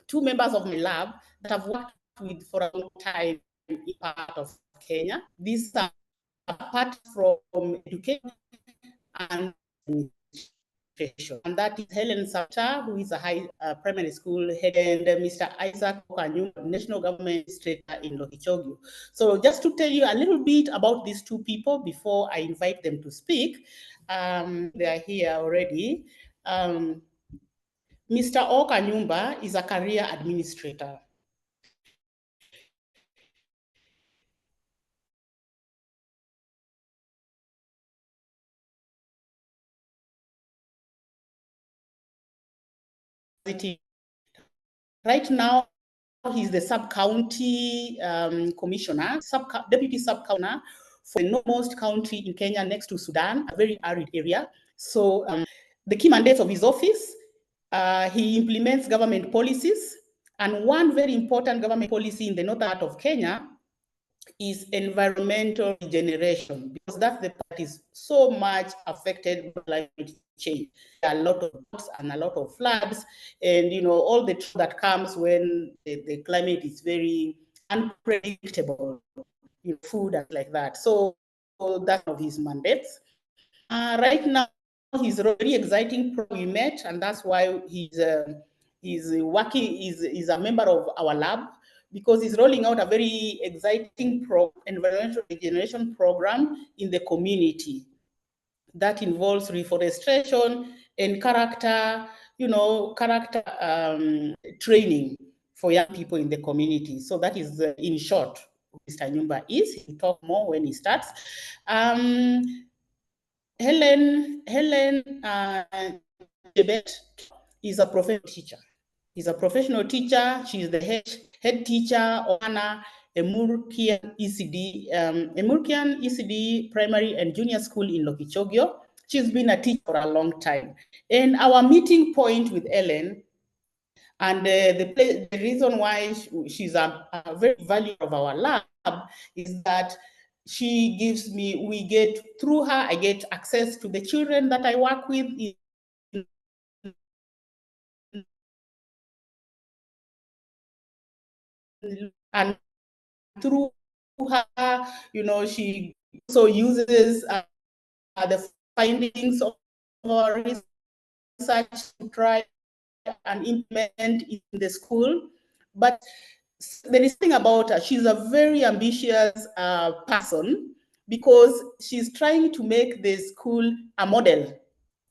two members of my lab that I've worked with for a long time in part of Kenya. These are apart from education and administration. And that is Helen Sata, who is a high primary school head, and Mr. Isaac Okanyumba, National Government Administrator in Lokichogio. So just to tell you a little bit about these two people before I invite them to speak, they are here already. Mr. Okanyumba is a career administrator. Right now, he's the sub-county commissioner, deputy sub-commissioner for the northernmost county in Kenya next to Sudan, a very arid area. So the key mandates of his office, he implements government policies, and one very important government policy in the northern part of Kenya is environmental regeneration, because that's the part is so much affected by climate change. There are a lot of droughts and a lot of floods, and all the trouble that comes when the climate is very unpredictable, food and like that. So that's one of his mandates. Right now, he's a very exciting program we met, and that's why he's working. He's a member of our lab, because he's rolling out a very exciting environmental regeneration program in the community that involves reforestation and character training for young people in the community. So that is, in short, who Mr. Nyumba is. He'll talk more when he starts. Helen Jebet is a professional teacher. He's a professional teacher. She's the head teacher of Emurkian ECD primary and junior school in Lokichogio. She's been a teacher for a long time. And our meeting point with Ellen, and the reason why she's a very value of our lab, is that she gives me, through her, I get access to the children that I work with. And through her, she also uses the findings of our research to try and implement in the school. But there is something about her. She's a very ambitious person, because she's trying to make the school a model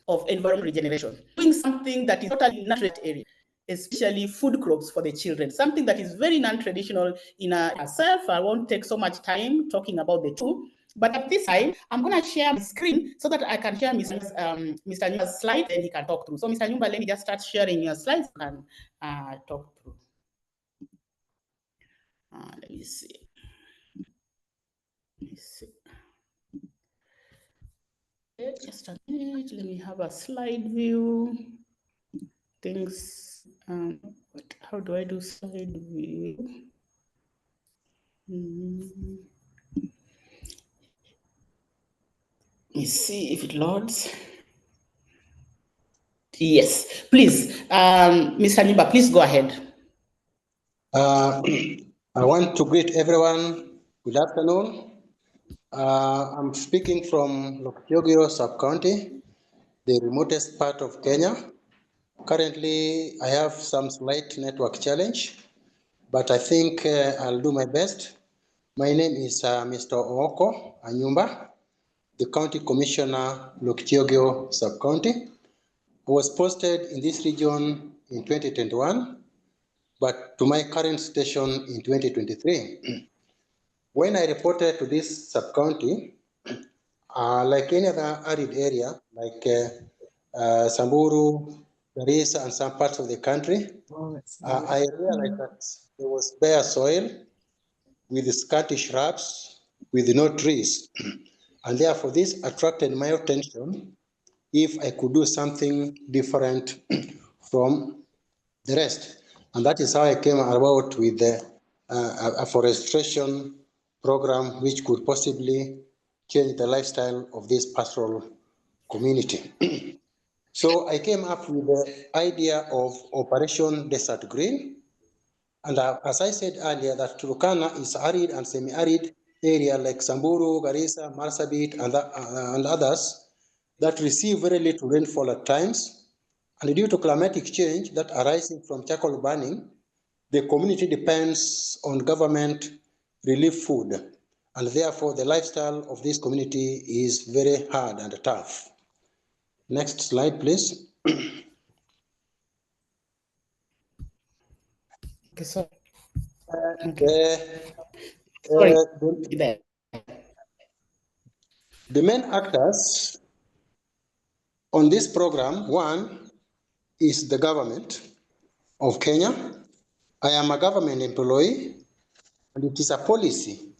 of environmental regeneration, doing something that is totally natural area, especially food crops for the children, something that is very non-traditional in herself. I won't take so much time talking about the two, but at this time, I'm going to share my screen so that I can share Mr. Nyumba's slides and he can talk through. So Mr. Nyumba, let me just start sharing your slides and talk through. Let me see. Just a minute, let me have a slide view. Things, how do I do slide view? Let me see if it loads. Yes, please, Mr. Nyumba, please go ahead. I want to greet everyone. Good afternoon. I'm speaking from Lokichogio sub-county, the remotest part of Kenya. Currently, I have some slight network challenge, but I think I'll do my best. My name is Mr. Oko Anyumba, the County Commissioner, Lokichogio sub-county. I was posted in this region in 2021, but to my current station in 2023. When I reported to this sub-county, like any other arid area, like Samburu, Garissa, and some parts of the country, I realized that there was bare soil with scanty shrubs, with no trees. And therefore, this attracted my attention if I could do something different from the rest. And that is how I came about with a forestation program which could possibly change the lifestyle of this pastoral community. So So I came up with the idea of Operation Desert Green. And as I said earlier, that Turkana is arid and semi-arid area like Samburu, Garissa, Marsabit, and others that receive very little rainfall at times. And due to climatic change that arising from charcoal burning, the community depends on government relief food. And therefore, the lifestyle of this community is very hard and tough. Next slide, please. Okay, so sorry. The main actors on this program, one is the government of Kenya. I am a government employee, and it is a policy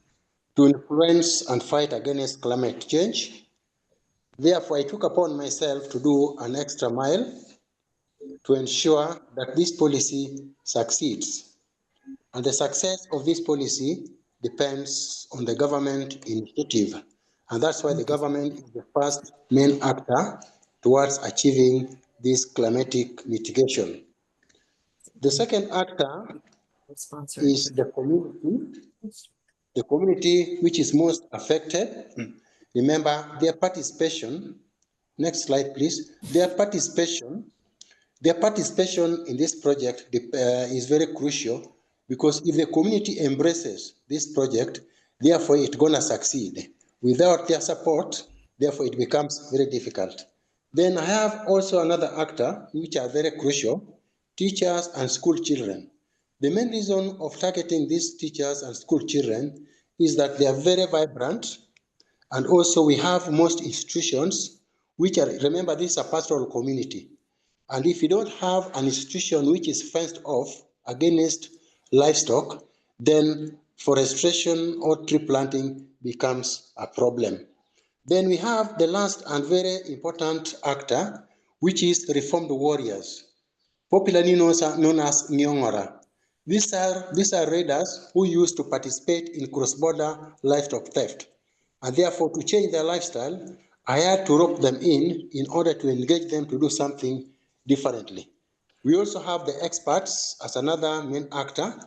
to influence and fight against climate change. Therefore, I took upon myself to do an extra mile to ensure that this policy succeeds. And the success of this policy depends on the government initiative. And that's why the government is the first main actor towards achieving this climatic mitigation. The second actor is the community which is most affected. Remember, their participation, next slide please, their participation in this project is very crucial, because if the community embraces this project, therefore it's gonna succeed. Without their support, therefore it becomes very difficult. Then I have also another actor, which are very crucial, teachers and school children. The main reason of targeting these teachers and school children is that they are very vibrant, and also we have most institutions which are, remember, this is a pastoral community. And if you don't have an institution which is fenced off against livestock, then forestation or tree planting becomes a problem. Then we have the last and very important actor, which is reformed warriors, popularly known as Nyongora. These are raiders who used to participate in cross-border livestock theft. And therefore, to change their lifestyle, I had to rope them in order to engage them to do something differently. We also have the experts as another main actor.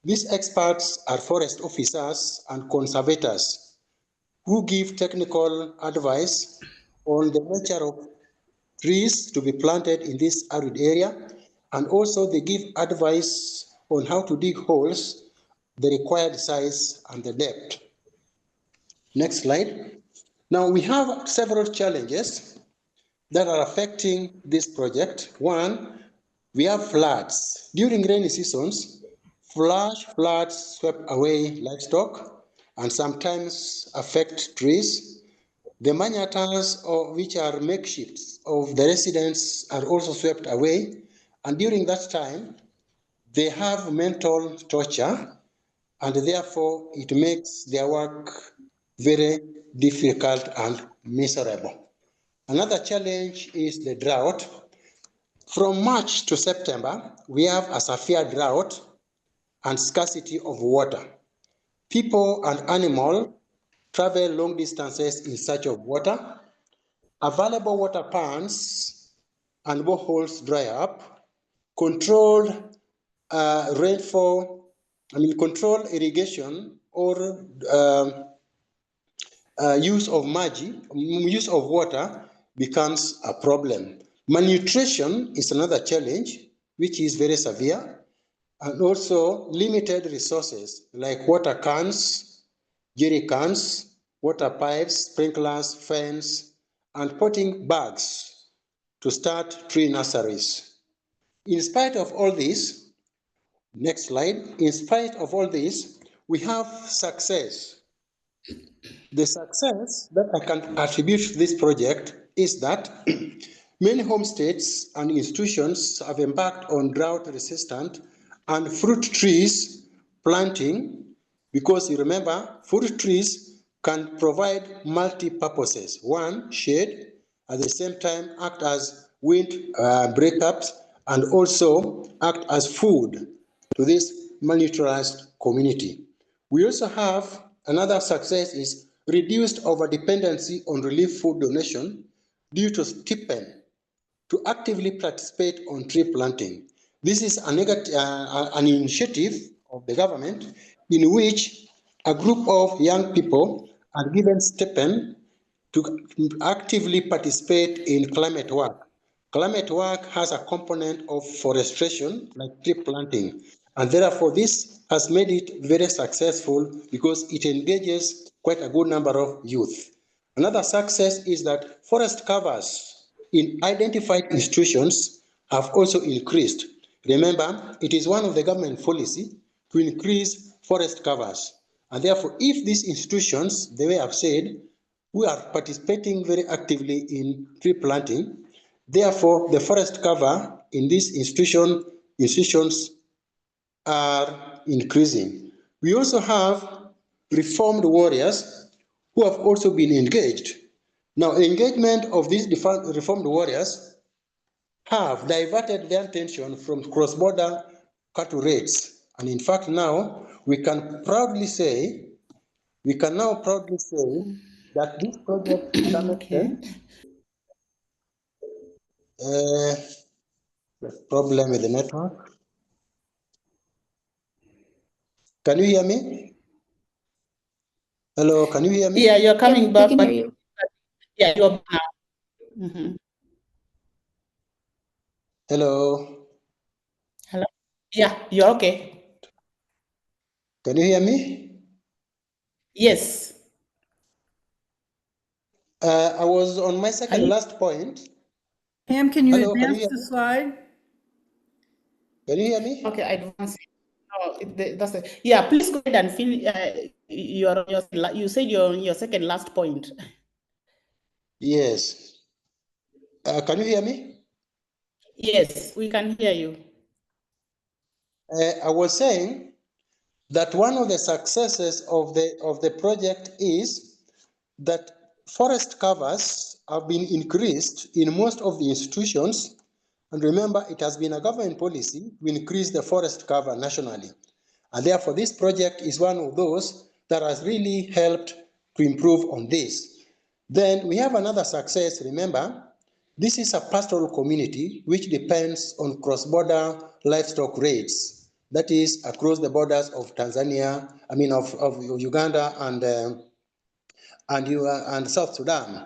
These experts are forest officers and conservators who give technical advice on the nature of trees to be planted in this arid area, and also they give advice on how to dig holes, the required size and the depth. Next slide. Now we have several challenges that are affecting this project. One, we have floods. During rainy seasons, flash floods sweep away livestock and sometimes affect trees. The manyatas, which are makeshifts of the residents, are also swept away. And during that time, they have mental torture, and therefore it makes their work very difficult and miserable. Another challenge is the drought. From March to September, we have a severe drought and scarcity of water. People and animals travel long distances in search of water. Available water ponds and boreholes dry up. Controlled controlled irrigation or use of water becomes a problem. Malnutrition is another challenge, which is very severe, and also limited resources like water cans, jerry cans, water pipes, sprinklers, fans, and potting bags to start tree nurseries. In spite of all this, next slide, in spite of all this, we have success. The success that I can attribute to this project is that many homestays and institutions have embarked on drought-resistant and fruit trees planting, because you remember, fruit trees can provide multi-purposes. One, shade, at the same time act as wind breakups, and also act as food to this malnourished community. We also have another success is reduced over-dependency on relief food donation due to stipend to actively participate on tree planting. This is an initiative of the government in which a group of young people are given stipend to actively participate in climate work. Climate work has a component of forestation, like tree planting, and therefore this has made it very successful because it engages quite a good number of youth. Another success is that forest covers in identified institutions have also increased. Remember, it is one of the government policy to increase forest covers. And therefore, if these institutions, the way I've said, we are participating very actively in tree planting, therefore the forest cover in these institutions are increasing. We also have reformed warriors who have also been engaged. Now, engagement of these reformed warriors have diverted their attention from cross-border cattle raids. And in fact, now we can now proudly say that this project to some extent, problem with the network. Can you hear me? Hello, can you hear me? Yeah, you're coming back. We can hear you. Yeah, you're back now. Hello. Hello. Yeah, you're okay. Can you hear me? Yes. I was on my second last point. Pam, can you Hello, can advance you hear the me? slide? Can you hear me? Okay, advance. No, that's it. Yeah, please go ahead and finish. You said you're on your second last point. Yes. Can you hear me? Yes, we can hear you. I was saying that one of the successes of the project is that forest covers have been increased in most of the institutions. And remember, it has been a government policy to increase the forest cover nationally. And therefore, this project is one of those that has really helped to improve on this. Then we have another success. Remember, this is a pastoral community which depends on cross-border livestock raids. That is across the borders of Tanzania, of Uganda and South Sudan.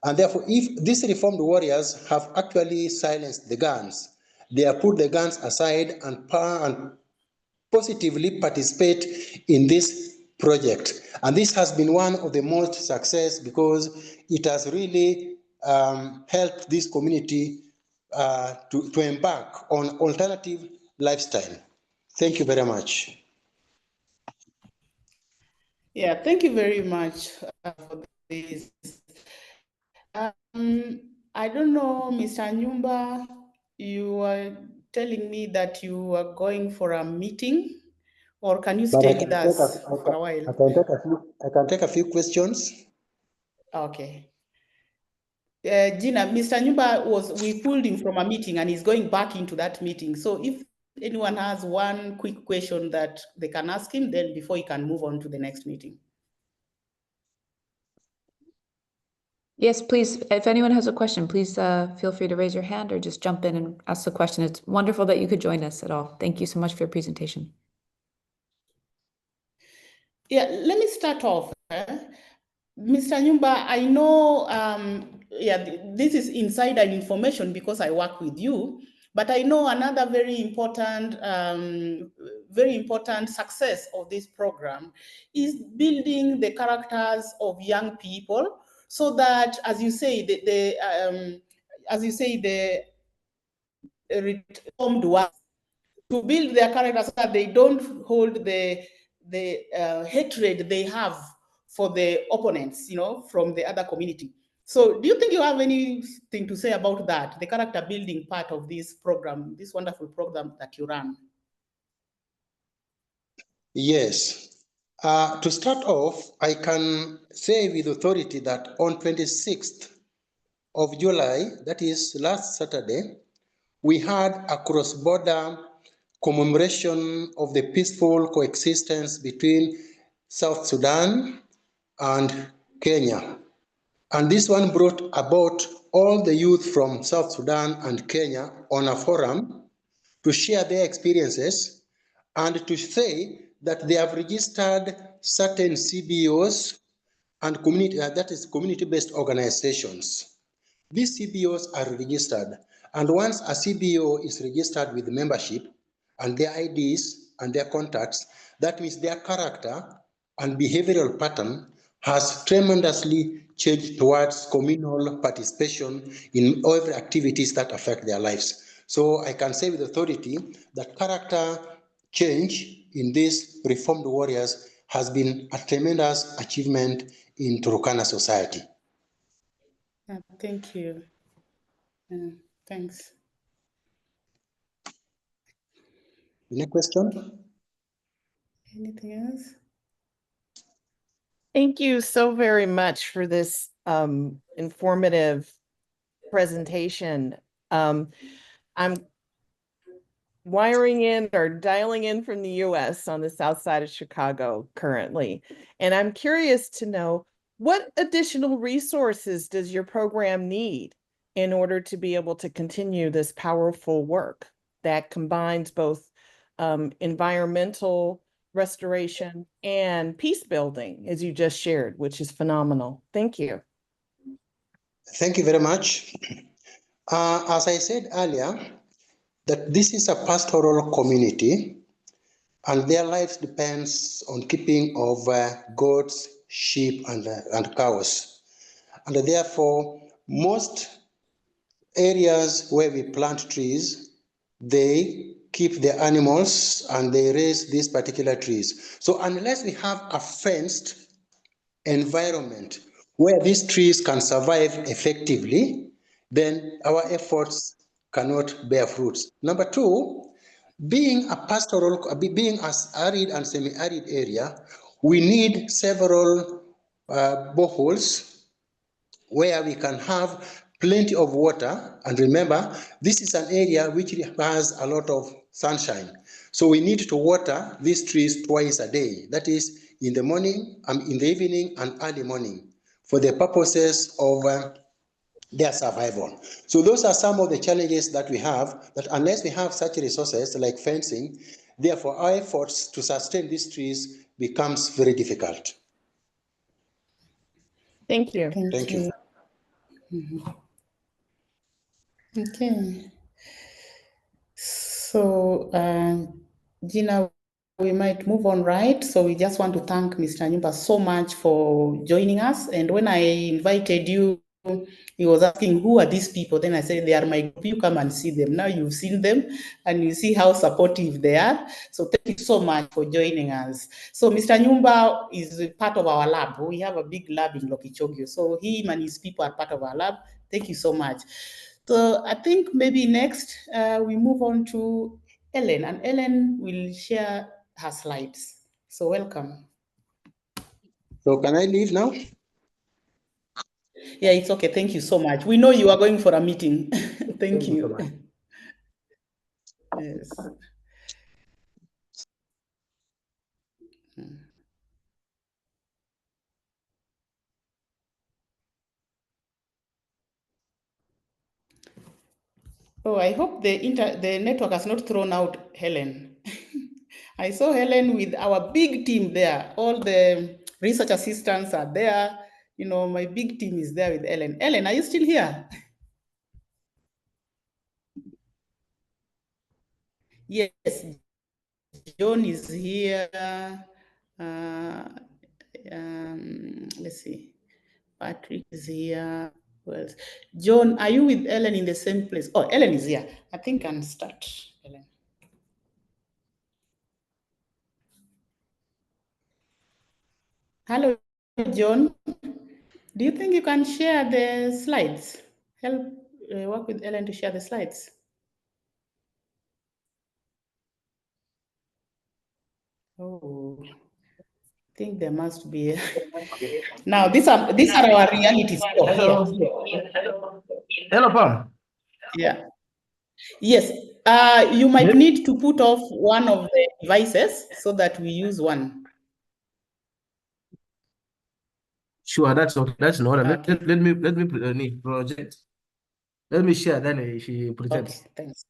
And therefore, if these reformed warriors have actually silenced the guns, they have put the guns aside and positively participate in this project. And this has been one of the most success because it has really helped this community to embark on alternative lifestyle. Thank you very much. Yeah, thank you very much for this. I don't know, Mr. Nyumba, you were telling me that you are going for a meeting, or can you stay with us for a while? I can take a few questions. Okay. Gina, Mr. Nyumba we pulled him from a meeting and he's going back into that meeting. So if anyone has one quick question that they can ask him, then before he can move on to the next meeting. Yes, please. If anyone has a question, please feel free to raise your hand or just jump in and ask the question. It's wonderful that you could join us at all. Thank you so much for your presentation. Yeah, let me start off. Mr. Nyumba, I know, this is insider information because I work with you, but I know another very important success of this program is building the characters of young people, so that, as you say, the reformed ones, to build their characters so that they don't hold the hatred they have for the opponents, from the other community. So do you think you have anything to say about that, the character building part of this program, this wonderful program that you run? Yes. To start off, I can say with authority that on 26th of July, that is last Saturday, we had a cross-border commemoration of the peaceful coexistence between South Sudan and Kenya. And this one brought about all the youth from South Sudan and Kenya on a forum to share their experiences and to say that they have registered certain CBOs and community-based organizations. These CBOs are registered, and once a CBO is registered with membership and their IDs and their contacts, that means their character and behavioral pattern has tremendously changed towards communal participation in every activities that affect their lives. So I can say with authority that character change in these reformed warriors has been a tremendous achievement in Turkana society. Thank you. Thanks. Any question? Anything else? Thank you so very much for this informative presentation. I'm wiring in or dialing in from the US on the south side of Chicago currently. And I'm curious to know, what additional resources does your program need in order to be able to continue this powerful work that combines both environmental restoration and peace building, as you just shared, which is phenomenal. Thank you. Thank you very much. As I said earlier, that this is a pastoral community and their lives depends on keeping of goats, sheep, and cows. And therefore, most areas where we plant trees, they keep the animals and they raise these particular trees. So unless we have a fenced environment where these trees can survive effectively, then our efforts cannot bear fruits. Number two, being as arid and semi-arid area, we need several boreholes where we can have plenty of water. And remember, this is an area which has a lot of sunshine. So we need to water these trees twice a day. That is in the morning, in the evening and early morning for the purposes of their survival. So those are some of the challenges that we have, that unless we have such resources like fencing, therefore our efforts to sustain these trees becomes very difficult. Thank you. Thank you. Mm-hmm. Okay. So, Gina, we might move on, right? So we just want to thank Mr. Nyumba so much for joining us. And when I invited you, he was asking, who are these people? Then I said, they are my group. You come and see them. Now you've seen them and you see how supportive they are. So thank you so much for joining us. So Mr. Nyumba is part of our lab. We have a big lab in Lokichogio. So him and his people are part of our lab. Thank you so much. So I think maybe next we move on to Ellen, and Ellen will share her slides. So welcome. So can I leave now? Yeah, it's okay. Thank you so much. We know you are going for a meeting. Thank you. So much. Yes. Oh, I hope the network has not thrown out Helen. I saw Helen with our big team there. All the research assistants are there. You know, my big team is there with Ellen. Ellen, are you still here? Yes, John is here. Let's see. Patrick is here. Who else? John, are you with Ellen in the same place? Oh, Ellen is here. I think I can start, Ellen. Hello, John. Do you think you can share the slides? Help work with Ellen to share the slides. Oh, I think there must be. Now, these are our realities. Oh, Hello. Hello, Pam. Yeah. Yes. You might need to put off one of the devices so that we use one. Sure, that's okay. That's not. Okay. Let me project. Let me share, then she presents. Okay, thanks.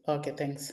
Okay, thanks.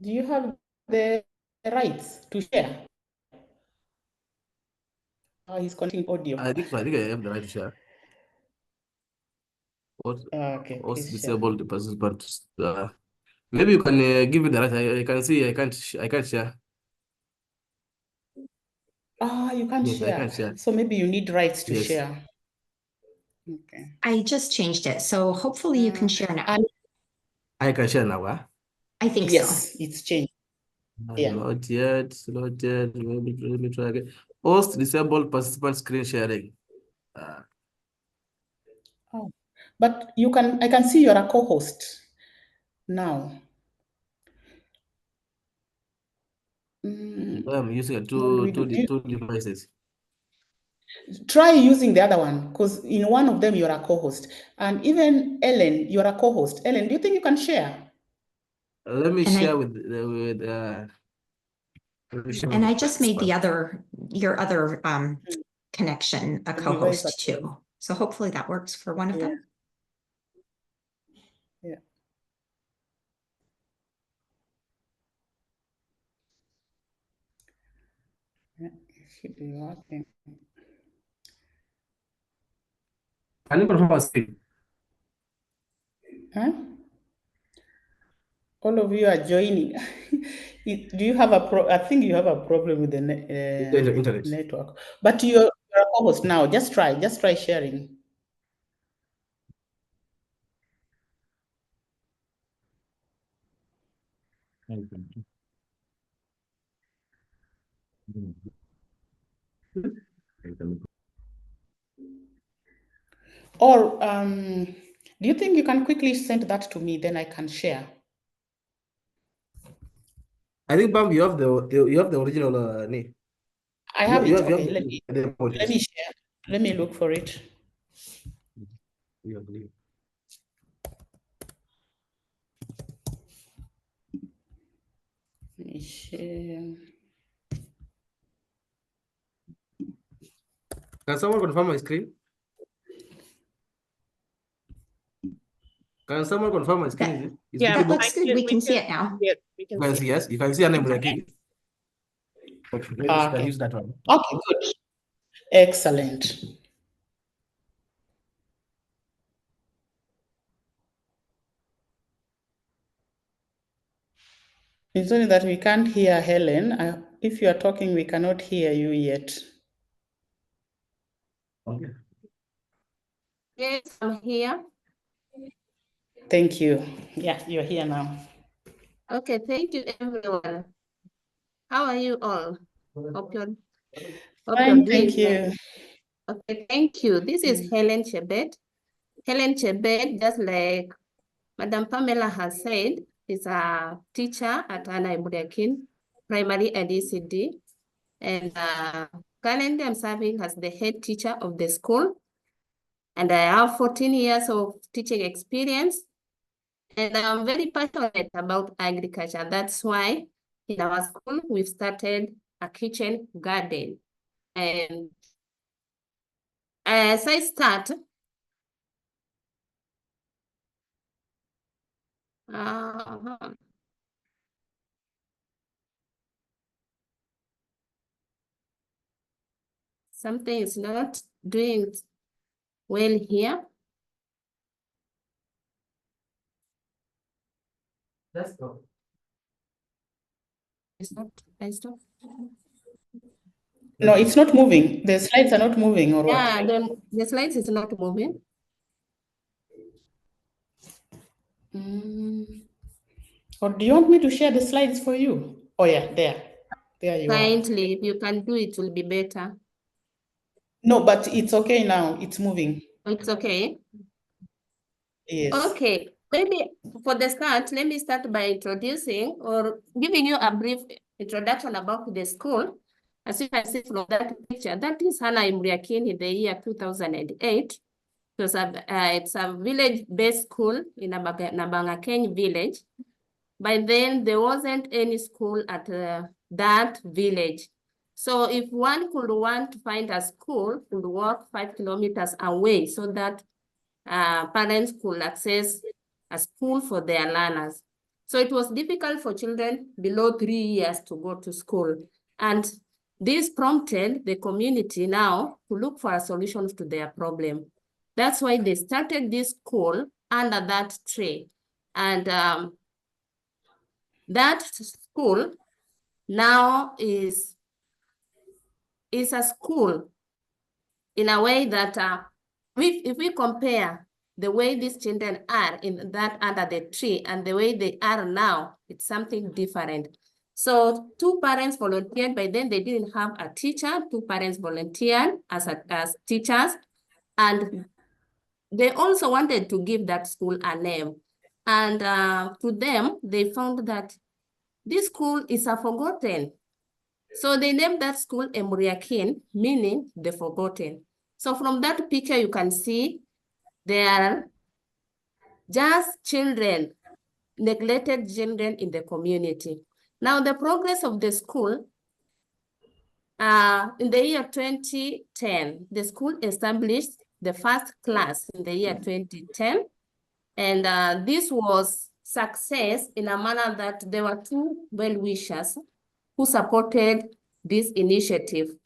Do you have the rights to share? Oh, he's continuing audio. I think I have the right to share. Okay, Or please share. disabled the participants. Maybe you can give me the right. I can see. I can't share. Ah, you can't Yes, I share. can share. So maybe you need rights to Yes. share. Okay. I just changed it, so hopefully you can share now. And I can share now. Huh? I think so. yes, it's changed. Yeah. Not yet. Not yet. Let me try again. Host disabled participant screen sharing. Oh, but you can. I can see you're a co-host now. I'm using do we two devices. Try using the other one, because in one of them you're a co-host, and even Ellen, you're a co-host. Ellen, do you think you can share? Let me And share I- with And I just made your other connection a The co-host device too. So hopefully that works for one of Yeah. them. Yeah. It should be working. Can you confirm our screen? Huh? All of you are joining. Do you have I think you have a problem with the Internet. network. But you're a co-host now. Just try sharing. Or do you think you can quickly send that to me? Then I can share. I think, Bam, you have the original name. I have it. Okay, Let let me share. Let me look for it. You Let me share. Can someone confirm my screen? Can someone confirm my screen? Yeah, That looks good. We can see it now. We can You can see see, it. yes, you can see a name like it. Okay, maybe you can Okay. use that one. Okay, good. Excellent. It's only that we can't hear Helen. If you are talking, we cannot hear you yet. Okay. Yes, I'm here. Thank you. Yeah, you're here now. Okay, thank you, everyone. How are you all? Hope you're Fine, doing thank you. well. Okay, thank you. This is Helen Chebet. Helen Chebet, just like Madam Pamela has said, is a teacher at Anna Ibudakin Primary and ECD. And currently I'm serving as the head teacher of the school. And I have 14 years of teaching experience. And I'm very passionate about agriculture. That's why in our school, we've started a kitchen garden. And as I start, something is not doing well here. Let's go. It's not, I stop. No, it's not moving. The slides are not moving, or what? Yeah, the slides is not moving. Or do you want me to share the slides for you? Oh yeah, there you are. Kindly, if you can do it, will be better. No, but it's okay now. It's moving. It's okay. Yes. Okay, maybe for the start, let me start by introducing or giving you a brief introduction about the school. As you can see from that picture, that is Hannah Imriakin in the year 2008. It's a village-based school in Nabangakeny village. By then, there wasn't any school at that village. So if one could want to find a school, could walk 5 kilometers away so that parents could access a school for their learners. So it was difficult for children below 3 years to go to school. And this prompted the community now to look for a solution to their problem. That's why they started this school under that tree. And that school now is a school in a way that if we compare the way these children are in that under the tree and the way they are now, it's something different. So 2 parents volunteered. By then they didn't have a teacher. 2 parents volunteered as teachers, and they also wanted to give that school a name. And to them, they found that this school is a forgotten. So they named that school Emuriakin, meaning the forgotten. So from that picture, you can see there are just children, neglected children in the community. Now, the progress of the school, in the year 2010, the school established the first class in the year 2010. And this was success in a manner that there were 2 well-wishers who supported this initiative.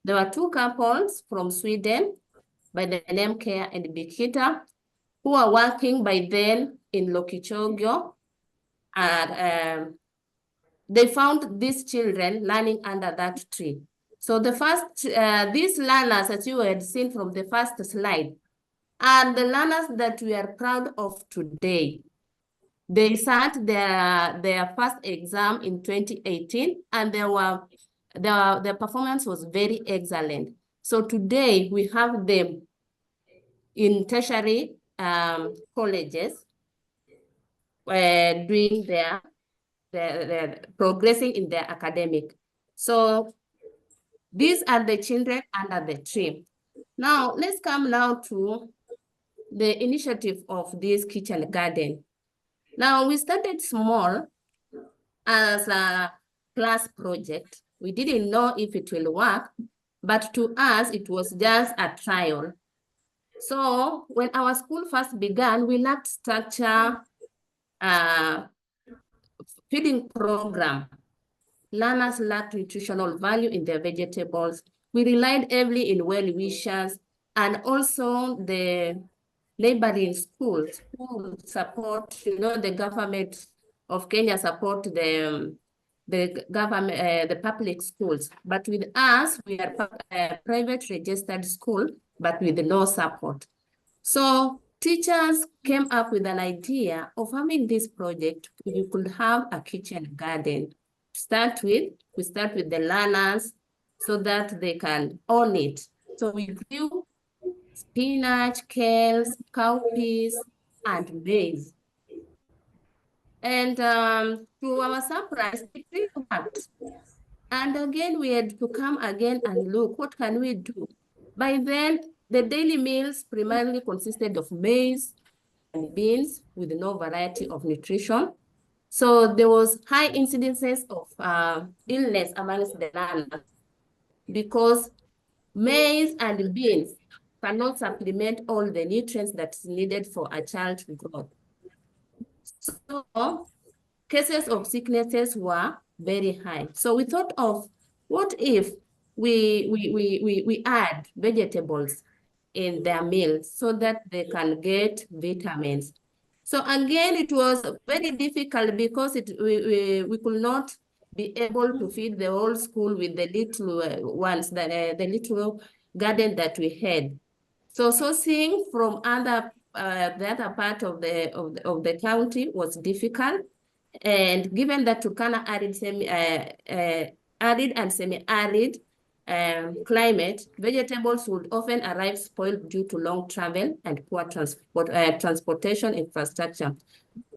There were 2 couples from Sweden by the name Kea and Bikita, who are working by then in Lokichogyo. And they found these children learning under that tree. So the first, these learners, as you had seen from the first slide, are the learners that we are proud of today. They sat their first exam in 2018, and their performance was very excellent. So today we have them in tertiary colleges, doing their progressing in their academic. So these are the children under the tree. Now let's come now to the initiative of this kitchen garden. Now we started small as a class project. We didn't know if it will work, but to us, it was just a trial. So when our school first began, we lacked structure, feeding program. Learners lacked nutritional value in their vegetables. We relied heavily in well-wishers, and also the neighboring schools who support, the government of Kenya support the government, the public schools. But with us, we are a private registered school, but with no support. So teachers came up with an idea of having this project. You could have a kitchen garden. We start with the learners so that they can own it. So we grew spinach, kales, cowpeas, and maize. And to our surprise, it really worked. And again, we had to come again and look, what can we do? By then, the daily meals primarily consisted of maize and beans with no variety of nutrition. So there was high incidences of illness amongst the learners because maize and beans cannot supplement all the nutrients that's needed for a child's growth. So cases of sicknesses were very high. So we thought of what if we add vegetables in their meals so that they can get vitamins. So again, it was very difficult because we could not be able to feed the whole school with the little ones, the little garden that we had. So sourcing from the other part of the county was difficult. And given that Turkana arid and semi-arid climate, vegetables would often arrive spoiled due to long travel and poor transportation infrastructure.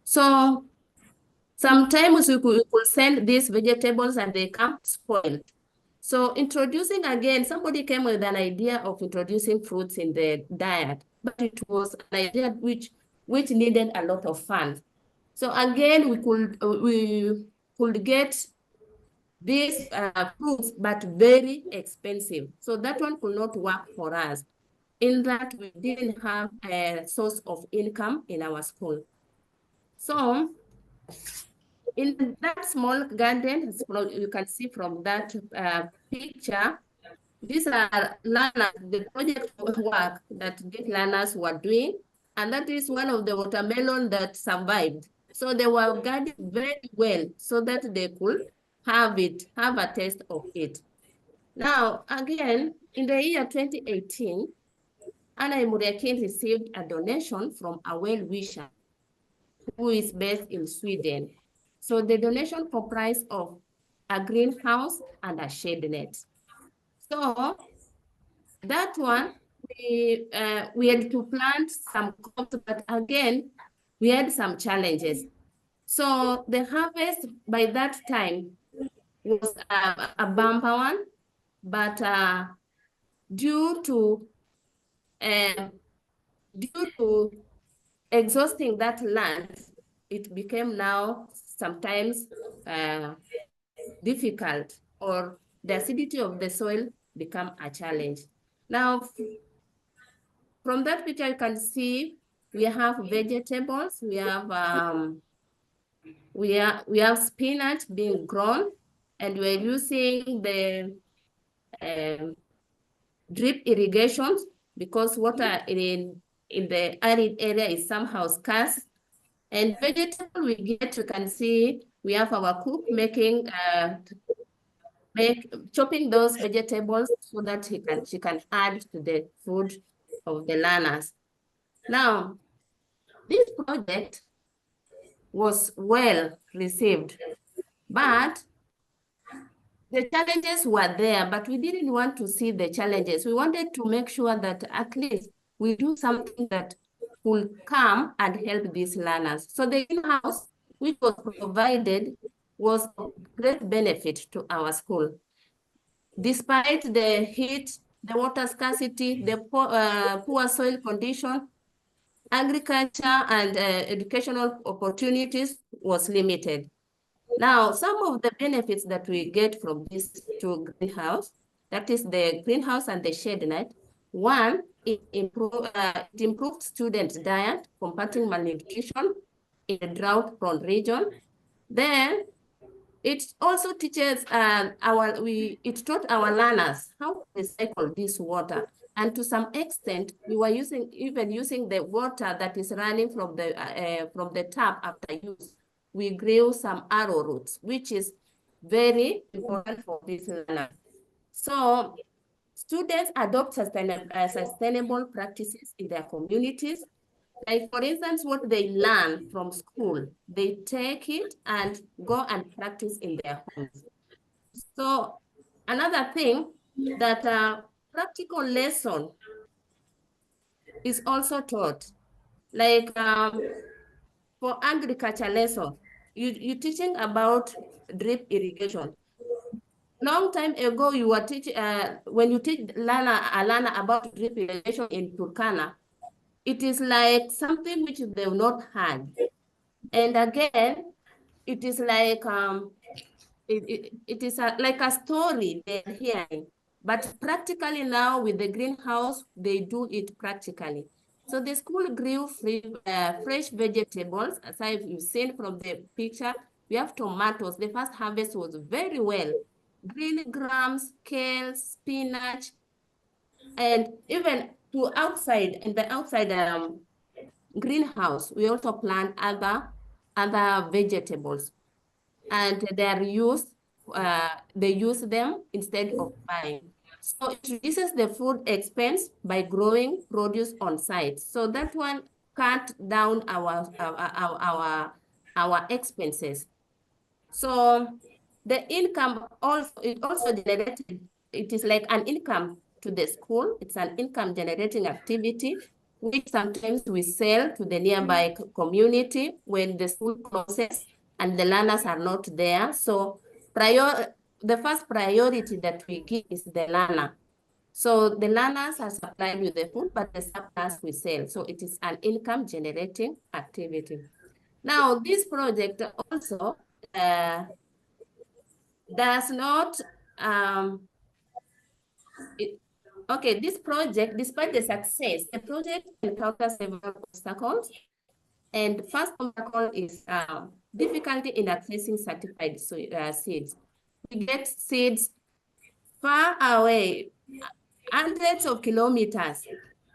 So sometimes we could send these vegetables and they come spoiled. So introducing again, somebody came with an idea of introducing fruits in the diet, but it was an idea which needed a lot of funds. So again, we could get these fruits, but very expensive. So that one could not work for us in that we didn't have a source of income in our school. So in that small garden, you can see from that picture, these are learners, the project work that these learners were doing, and that is one of the watermelon that survived. So they were guarded very well so that they could have a taste of it. Now, again, in the year 2018, Anna Muriakin received a donation from a well-wisher who is based in Sweden. So the donation comprised of a greenhouse and a shade net. So that one, we had to plant some crops, but again, we had some challenges. So the harvest by that time was a bumper one, but due to exhausting that land, it became now sometimes difficult, or the acidity of the soil become a challenge. Now, from that picture, you can see we have vegetables, we have spinach being grown, and we're using the drip irrigations because water in the arid area is somehow scarce. And vegetable we get, you can see we have our cook chopping those vegetables so that she can add to the food of the learners. Now, this project was well received, but the challenges were there, but we didn't want to see the challenges. We wanted to make sure that at least we do something that will come and help these learners. So the greenhouse, which was provided, was of great benefit to our school. Despite the heat, the water scarcity, the poor soil condition, agriculture and educational opportunities was limited. Now, some of the benefits that we get from these two greenhouse, that is the greenhouse and the shade net. One, it improved student diet, combating malnutrition in a drought-prone region. Then, it also teaches it taught our learners how to recycle this water. And to some extent, we were even using the water that is running from the tap after use. We grew some arrowroots, which is very important for these learners. So students adopt sustainable practices in their communities. Like, for instance, what they learn from school, they take it and go and practice in their homes. So another thing that practical lesson is also taught. Like for agriculture lesson, you're teaching about drip irrigation. Long time ago, you were teaching, when you teach a learner about drip irrigation in Turkana, it is like something which they've not had. And again, it is like it is like a story they're hearing. But practically now with the greenhouse, they do it practically. So the school grew fresh vegetables, as you've seen from the picture. We have tomatoes. The first harvest was very well. Green grams, kale, spinach, and even to outside, in the outside greenhouse, we also plant other vegetables, and they are used. They use them instead of buying. So it reduces the food expense by growing produce on site. So that one cut down our expenses. So the income also generated, it is like an income to the school. It's an income generating activity, which sometimes we sell to the nearby community when the school closes and the learners are not there. So the first priority that we give is the learner. So the learners are supplied with the food, but the surplus we sell. So it is an income generating activity. Now, this project also does not, okay, this project, despite the success, the project encounters several obstacles. And first obstacle is difficulty in accessing certified seeds. We get seeds far away, hundreds of kilometers.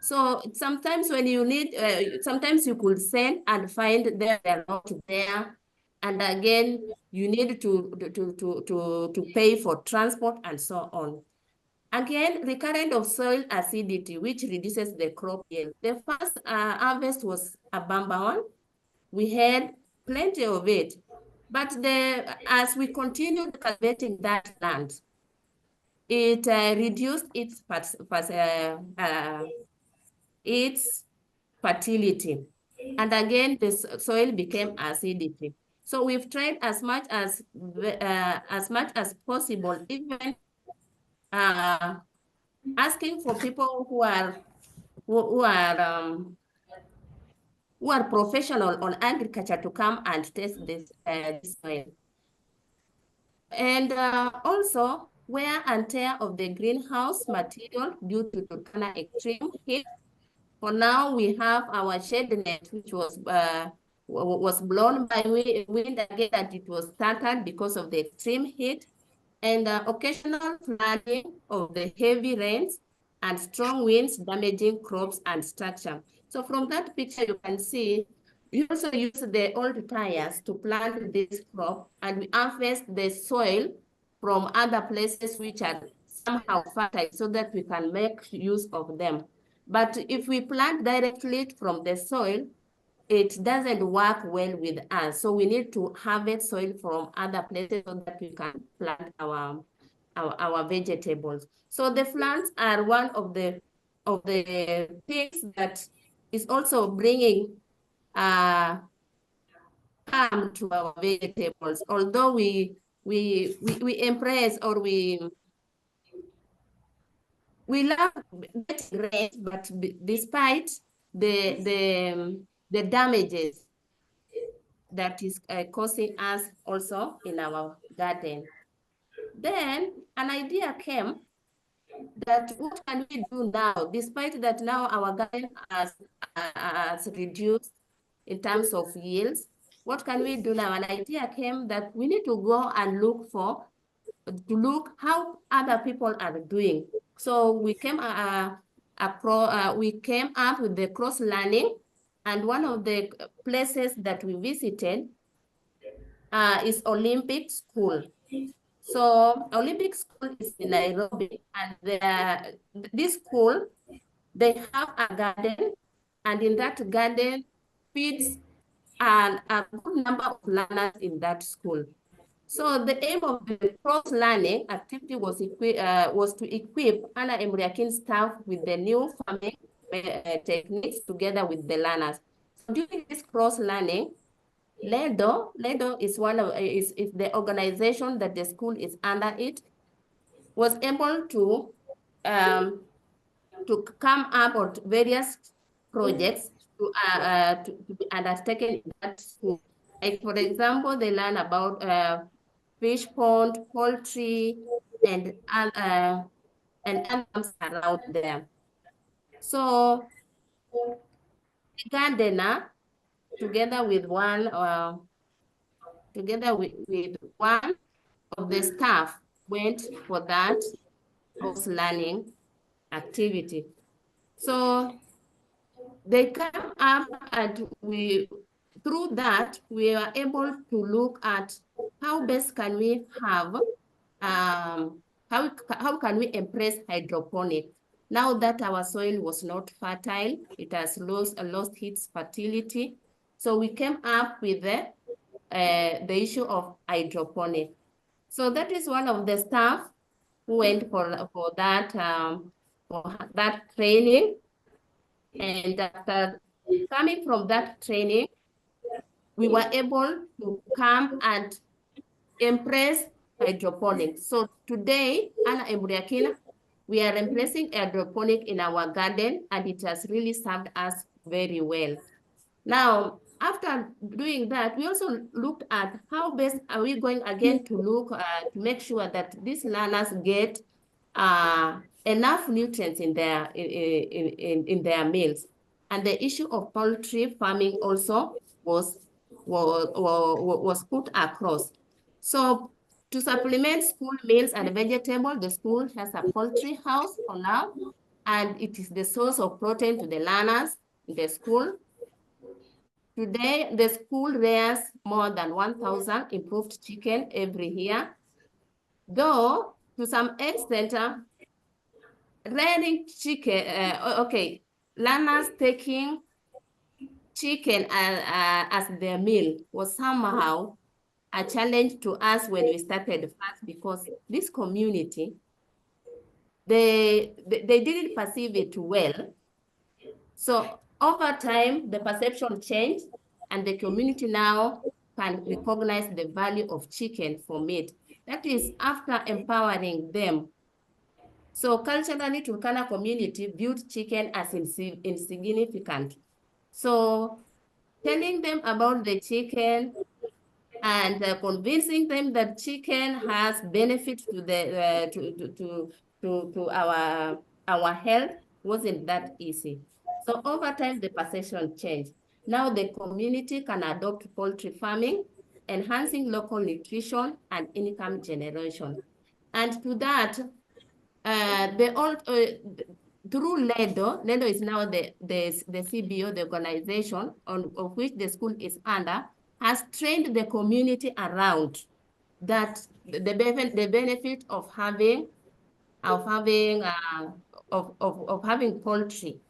So sometimes when you need, sometimes you could send and find they're not there. And again, you need to pay for transport and so on. Again, recurrent of soil acidity, which reduces the crop yield. The first harvest was a bamba one. We had plenty of it. But as we continued cultivating that land, it reduced its fertility. And again, the soil became acidic. So we've tried as much as possible, even asking for people who are professional on agriculture to come and test this soil. And also wear and tear of the greenhouse material due to Turkana extreme heat. For now, we have our shade net, which was blown by wind again, that it was started because of the extreme heat, and occasional flooding of the heavy rains and strong winds damaging crops and structure. So from that picture, you can see we also use the old tires to plant this crop, and we harvest the soil from other places which are somehow fertile so that we can make use of them. But if we plant directly from the soil, it doesn't work well with us. So we need to harvest soil from other places so that we can plant our vegetables. So the plants are one of the things that is also bringing harm to our vegetables. Although we embrace, or we love getting rain, but despite the damages that is causing us also in our garden. Then an idea came that what can we do now, despite that now our garden has reduced in terms of yields. What can we do now? An idea came that we need to go and look how other people are doing. So we came up with the cross learning, and one of the places that we visited is Olympic School. So Olympic School is in Nairobi, and this school, they have a garden, and in that garden feeds a good number of learners in that school. So the aim of the cross-learning activity was to equip Anna Emriakin staff with the new farming techniques together with the learners. So during this cross-learning, LEDO is is the organization that the school is under. It was able to come up with various projects to be undertaken in that school. Like, for example, they learn about fish pond, poultry, and animals around there. So the gardener, together with one of the staff, went for that cross-learning activity. So they come up, and through that, we are able to look at how best can we have, how can we embrace hydroponic. Now that our soil was not fertile, it has lost its fertility. So we came up with the issue of hydroponic. So that is one of the staff who went for that training. And after coming from that training, we were able to come and embrace hydroponics. So today, Anna Embriakina, we are embracing hydroponic in our garden, and it has really served us very well. Now, after doing that, we also looked at how best are we going again to look to make sure that these learners get enough nutrients in their meals. And the issue of poultry farming also was put across. So to supplement school meals and vegetable, the school has a poultry house for now, and it is the source of protein to the learners in the school. Today, the school rears more than 1,000 improved chicken every year, though to some extent, rearing chicken, learners taking chicken as their meal was somehow a challenge to us when we started first, because this community, they didn't perceive it well. So over time, the perception changed, and the community now can recognize the value of chicken for meat. That is after empowering them. So culturally, Turkana community viewed chicken as insignificant. So telling them about the chicken and convincing them that chicken has benefit to the to our health wasn't that easy. So over time, the perception changed. Now the community can adopt poultry farming, enhancing local nutrition and income generation. And to that, through LEDO is now the CBO, the organization of which the school is under, has trained the community around that the benefit of having poultry.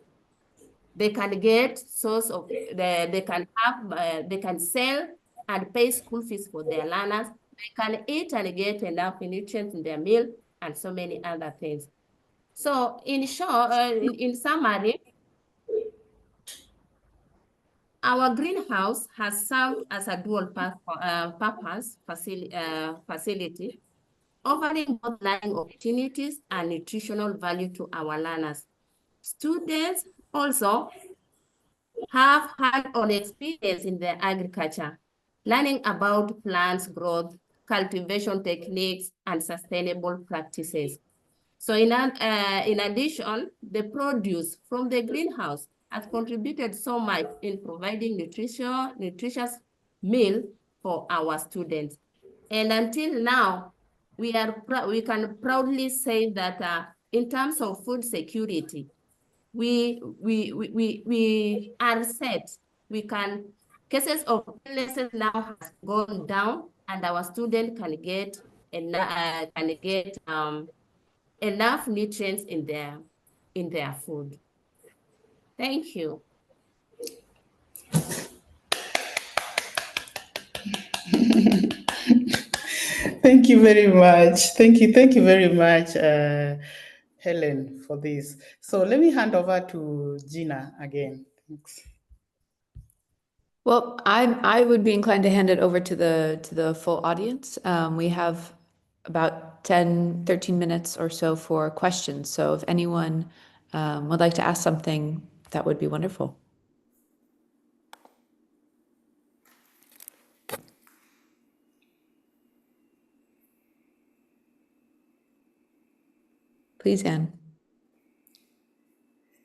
They can get source of they can sell and pay school fees for their learners. They can eat and get enough nutrients in their meal and so many other things. So in short, in summary, our greenhouse has served as a dual purpose facility, offering both learning opportunities and nutritional value to our learners. Students also have hands-on experience in their agriculture, learning about plants growth, cultivation techniques, and sustainable practices. So in addition, the produce from the greenhouse has contributed so much in providing nutritious meal for our students. And until now, we can proudly say that in terms of food security, we are set. Cases of illnesses now has gone down, and our students can get enough nutrients in their food. Thank you. Thank you very much. Thank you very much, Helen, for this. So let me hand over to Gina again. Thanks. Well, I would be inclined to hand it over to the full audience. We have about 10, 13 minutes or so for questions. So if anyone would like to ask something, that would be wonderful. Please, Anne.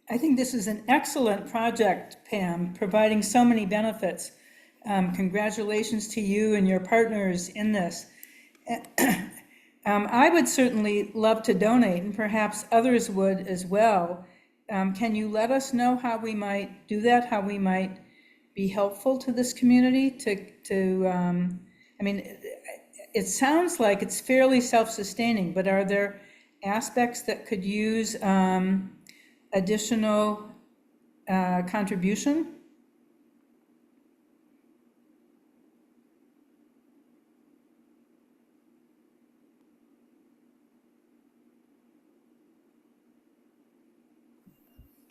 I think this is an excellent project, Pam, providing so many benefits. Congratulations to you and your partners in this. I would certainly love to donate, and perhaps others would as well. Can you let us know how we might do that, how we might be helpful to this community I mean, it sounds like it's fairly self-sustaining, but are there aspects that could use additional contribution?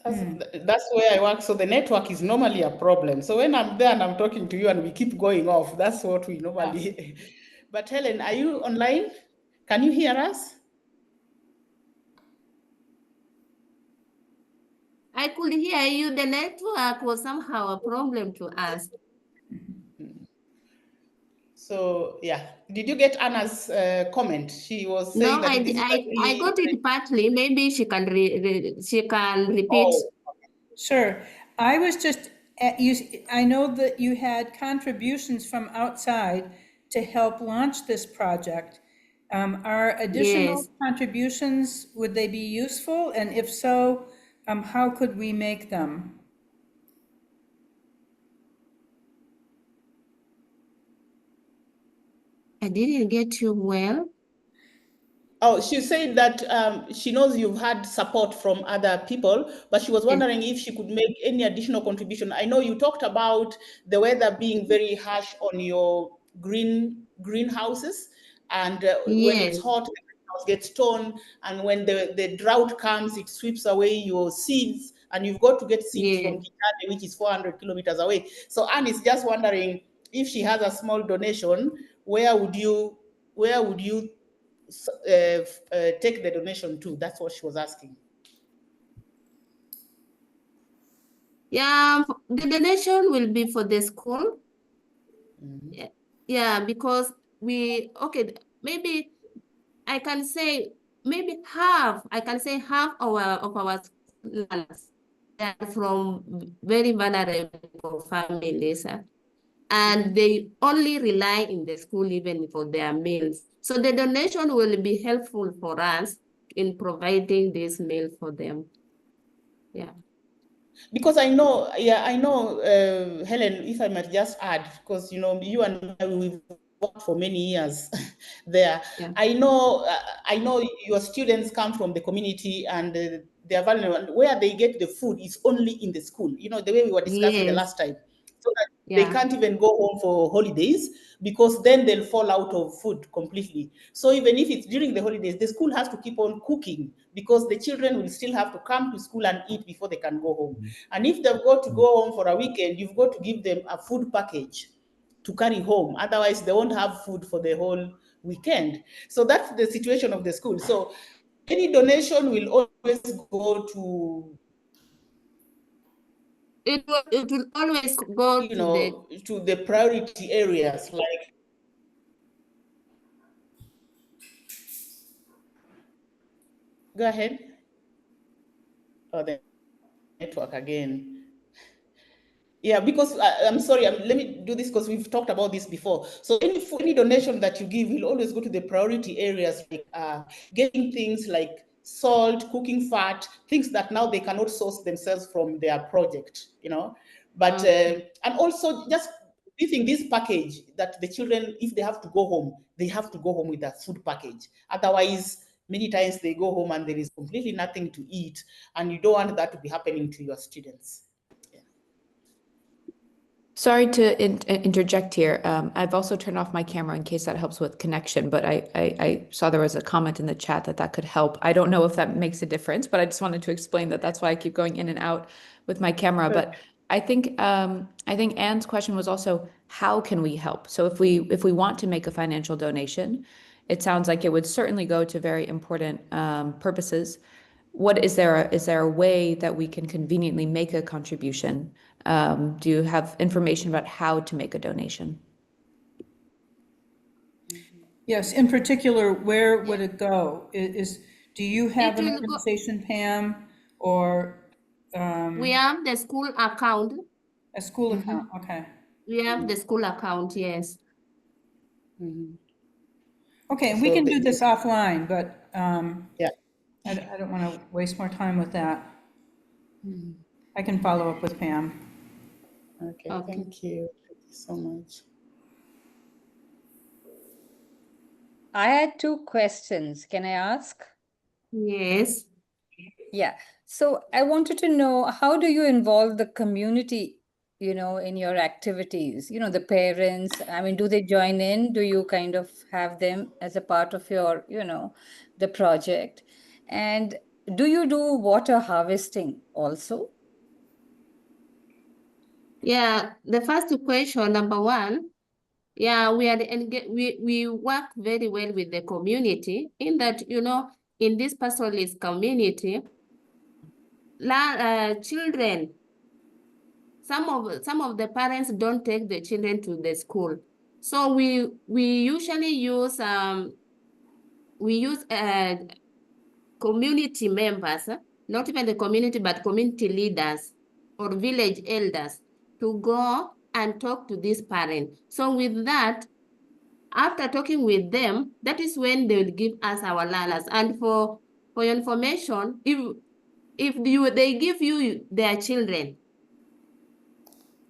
That's where I work. So the network is normally a problem. So when I'm there and I'm talking to you and we keep going off, that's what we normally. But Helen, are you online? Can you hear us? I could hear you. The network was somehow a problem to us. So yeah, did you get Anna's comment? She was No, saying that this is I got it partly. Maybe she can repeat. Oh, Sure. I was just, I know that you had contributions from outside to help launch this project. Are additional Yes. contributions, would they be useful? And if so, how could we make them? I didn't get you well. Oh, she said that she knows you've had support from other people, but she was wondering if she could make any additional contribution. I know you talked about the weather being very harsh on your greenhouses, and when it's Yes. hot, the greenhouse gets torn, and when the drought comes, it sweeps away your seeds, and you've got to get seeds from Yes. Kitale, which is 400 kilometers away. So Anne is just wondering if she has a small donation, where would you take the donation to? That's what she was asking. Yeah, the donation will be for the school. Yeah, because okay, maybe I can say maybe half, I can say half of our learners are from very vulnerable families. And they only rely in the school even for their meals. So the donation will be helpful for us in providing this meal for them. Yeah. Because I know, Helen, if I might just add, because you and I, we've worked for many years there. Yeah. I know your students come from the community and they are vulnerable. And where they get the food is only in the school. The way we were discussing the Yes. last time. So that they Yeah. can't even go home for holidays because then they'll fall out of food completely. So even if it's during the holidays, the school has to keep on cooking because the children will still have to come to school and eat before they can go home. And if they've got to go home for a weekend, you've got to give them a food package to carry home. Otherwise, they won't have food for the whole weekend. So that's the situation of the school. So any donation will always go to It will always go to the priority areas like. Go ahead. Oh, the network again. Yeah, because I'm sorry, let me do this because we've talked about this before. So any donation that you give will always go to the priority areas, like getting things like salt, cooking fat, things that now they cannot source themselves from their project, But and also just giving this package that the children, if they have to go home, they have to go home with a food package. Otherwise, many times they go home and there is completely nothing to eat, and you don't want that to be happening to your students. Sorry to interject here. I've also turned off my camera in case that helps with connection, but I saw there was a comment in the chat that could help. I don't know if that makes a difference, but I just wanted to explain that's why I keep going in and out with my camera. But I think Anne's question was also, how can we help? So if we want to make a financial donation, it sounds like it would certainly go to very important purposes. Is there a way that we can conveniently make a contribution? Do you have information about how to make a donation? Yes, in particular, where would it go? Do you have It an will go- organization, Pam, or we have the school account. a school account? Okay. We have the school account, yes. Okay, we So can do this offline, but yeah. I don't want to waste more time with that. I can follow up with Pam. Okay, thank you. Thank you so much. I had two questions. Can I ask? Yes. Yeah. So I wanted to know, how do you involve the community, in your activities? The parents, I mean, do they join in? Do you kind of have them as a part of your, the project? And do you do water harvesting also? Yeah, the first question, number one, yeah, we work very well with the community in that, you know, in this pastoralist community, children, some of the parents don't take the children to the school. So we usually use community members, not even the community, but community leaders or village elders to go and talk to this parent. So with that, after talking with them, that is when they will give us our learners. And for your information, if they give you their children,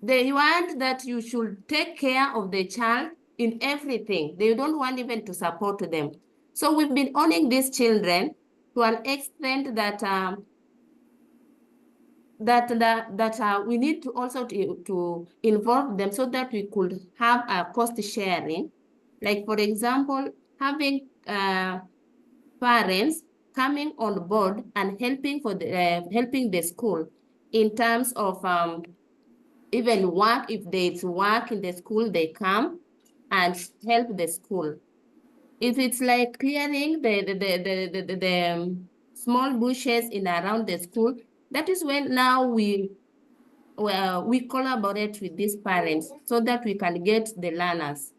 they want that you should take care of the child in everything. They don't want even to support them. So we've been owning these children to an extent that we need to also to involve them so that we could have a cost sharing. Like, for example, having parents coming on board and helping helping the school in terms of even work. If there's work in the school, they come and help the school. If it's like clearing the small bushes in around the school, that is when now we collaborate with these parents so that we can get the learners.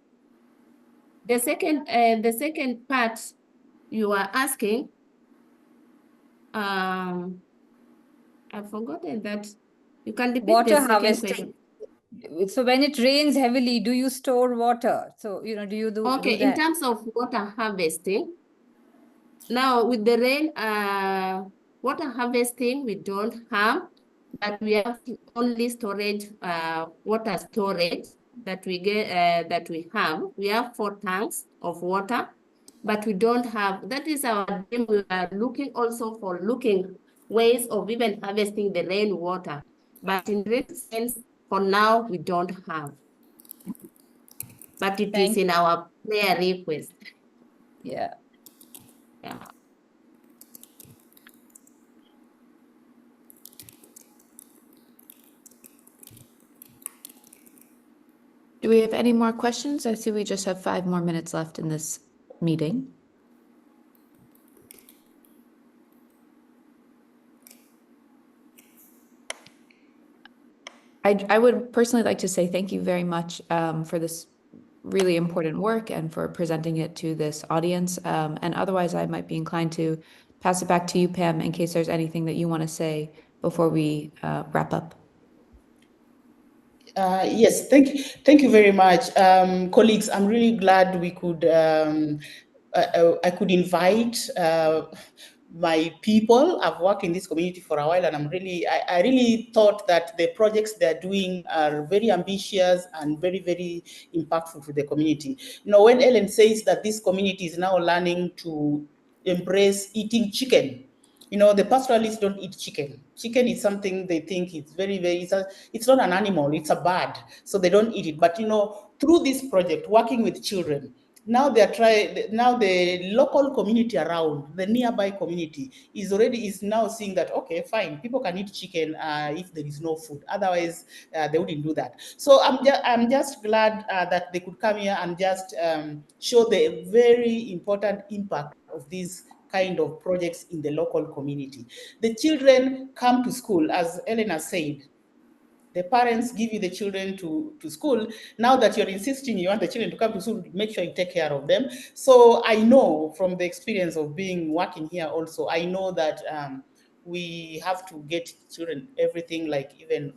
The second part you are asking, I've forgotten that. You can repeat Water the second harvesting. question. So when it rains heavily, do you store water? So, you know, do you do Okay, that? in terms of water harvesting, now with the rain, water harvesting we don't have, but we have only storage, water storage that we get that we have. We have 4 tanks of water, but we don't have. That is our dream. We are looking also for ways of even harvesting the rainwater, but in real sense, for now we don't have. But it is in our prayer request. Yeah. Yeah. Do we have any more questions? I see we just have 5 more minutes left in this meeting. I would personally like to say thank you very much for this really important work and for presenting it to this audience. And otherwise, I might be inclined to pass it back to you, Pam, in case there's anything that you want to say before we wrap up. Yes, thank you very much, colleagues. I'm really glad we could I could invite my people. I've worked in this community for a while, and I really thought that the projects they're doing are very ambitious and very, very impactful to the community. You know, when Ellen says that this community is now learning to embrace eating chicken, you know, the pastoralists don't eat chicken. Chicken is something they think it's very, very, it's not an animal, it's a bird. So they don't eat it. But, you know, through this project, working with children, now the local community around, the nearby community is now seeing that, okay, fine, people can eat chicken if there is no food. Otherwise, they wouldn't do that. So I'm just glad that they could come here and just show the very important impact of these kind of projects in the local community. The children come to school, as Elena said. The parents give you the children to school. Now that you're insisting you want the children to come to school, make sure you take care of them. So I know from the experience of working here also, I know that we have to get children everything, like even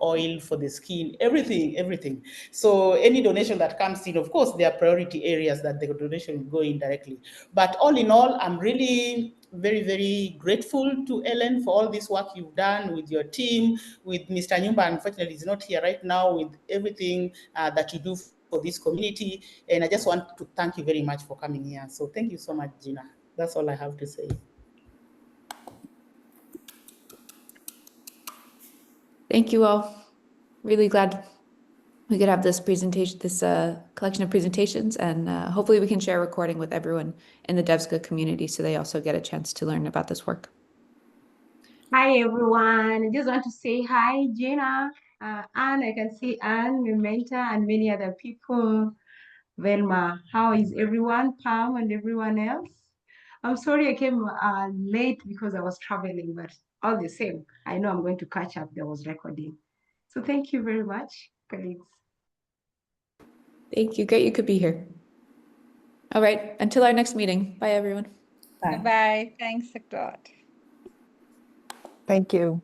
oil for the skin, everything. So any donation that comes in, of course, there are priority areas that the donation will go in directly. But all in all, I'm really very, very grateful to Ellen for all this work you've done with your team, with Mr. Nyumba. Unfortunately, he's not here right now, with everything that you do for this community. And I just want to thank you very much for coming here. So thank you so much, Gina. That's all I have to say. Thank you all. Really glad we could have this presentation, this collection of presentations, and hopefully we can share a recording with everyone in the DevSCA community so they also get a chance to learn about this work. Hi, everyone. I just want to say hi, Gina, Anne. I can see Anne, Mementa, and many other people. Velma, how is everyone? Pam and everyone else? I'm sorry I came late because I was traveling, but all the same, I know I'm going to catch up. There was recording. So thank you very much, colleagues. Thank you. Great you could be here. All right. Until our next meeting. Bye, everyone. Bye. Bye. Thanks a lot. Thank you.